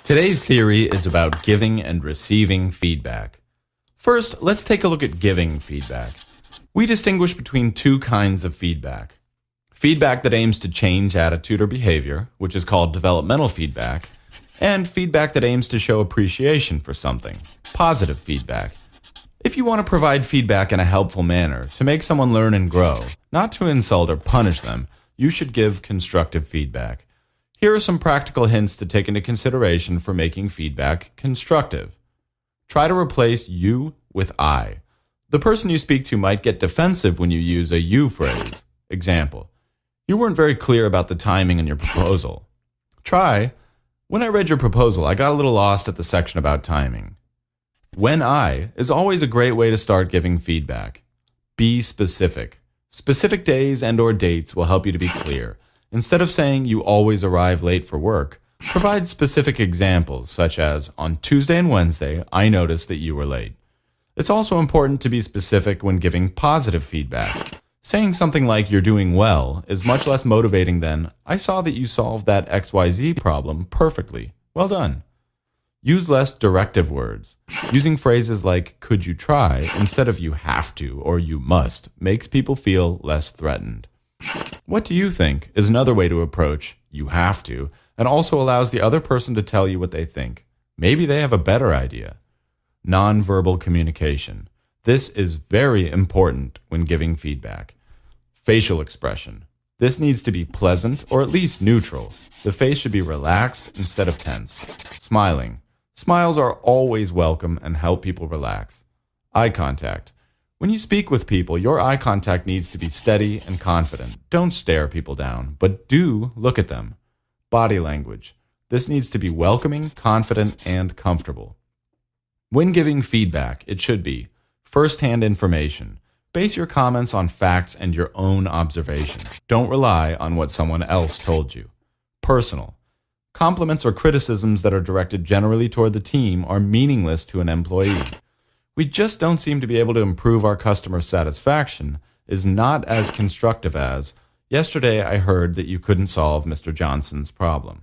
Today's theory is about giving and receiving feedback. First, let's take a look at giving feedback. We distinguish between two kinds of feedback. Feedback that aims to change attitude or behavior, which is called developmental feedback, and feedback that aims to show appreciation for something, positive feedback. If you want to provide feedback in a helpful manner to make someone learn and grow, not to insult or punish them, you should give constructive feedback. Here are some practical hints to take into consideration for making feedback constructive. Try to replace you with I. The person you speak to might get defensive when you use a you phrase. Example, you weren't very clear about the timing in your proposal. Try, when I read your proposal, I got a little lost at the section about timing. When I is always a great way to start giving feedback. Be specific. Specific days and/or dates will help you to be clear. Instead of saying you always arrive late for work, provide specific examples such as, on Tuesday and Wednesday, I noticed that you were late. It's also important to be specific when giving positive feedback. Saying something like you're doing well is much less motivating than, I saw that you solved that XYZ problem perfectly. Well done. Use less directive words. Using phrases like, could you try, instead of you have to or you must, makes people feel less threatened. What do you think is another way to approach you have to, and also allows the other person to tell you what they think. Maybe they have a better idea. Nonverbal communication. This is very important when giving feedback. Facial expression. This needs to be pleasant or at least neutral. The face should be relaxed instead of tense. Smiling. Smiles are always welcome and help people relax. Eye contact. When you speak with people, your eye contact needs to be steady and confident. Don't stare people down, but do look at them. Body language. This needs to be welcoming, confident, and comfortable. When giving feedback, it should be first-hand information. Base your comments on facts and your own observations. Don't rely on what someone else told you. Personal. Compliments or criticisms that are directed generally toward the team are meaningless to an employee. We just don't seem to be able to improve our customer satisfaction is not as constructive as, yesterday I heard that you couldn't solve Mr. Johnson's problem.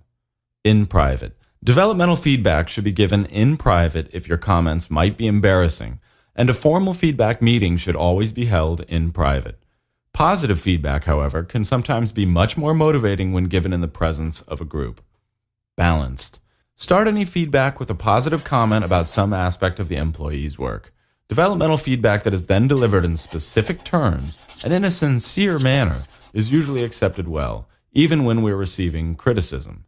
In private. Developmental feedback should be given in private if your comments might be embarrassing, and a formal feedback meeting should always be held in private. Positive feedback, however, can sometimes be much more motivating when given in the presence of a group. Balanced. Start any feedback with a positive comment about some aspect of the employee's work. Developmental feedback that is then delivered in specific terms and in a sincere manner is usually accepted well, even when we're receiving criticism.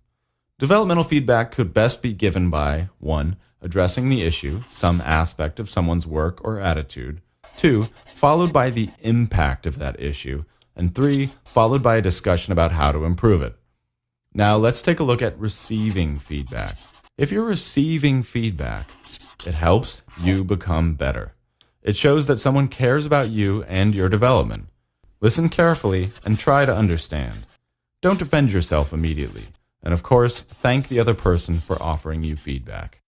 Developmental feedback could best be given by 1. Addressing the issue, some aspect of someone's work or attitude, 2. Followed by the impact of that issue, and 3. Followed by a discussion about how to improve it. Now let's take a look at receiving feedback. If you're receiving feedback, it helps you become better. It shows that someone cares about you and your development. Listen carefully and try to understand. Don't defend yourself immediately. And of course, thank the other person for offering you feedback.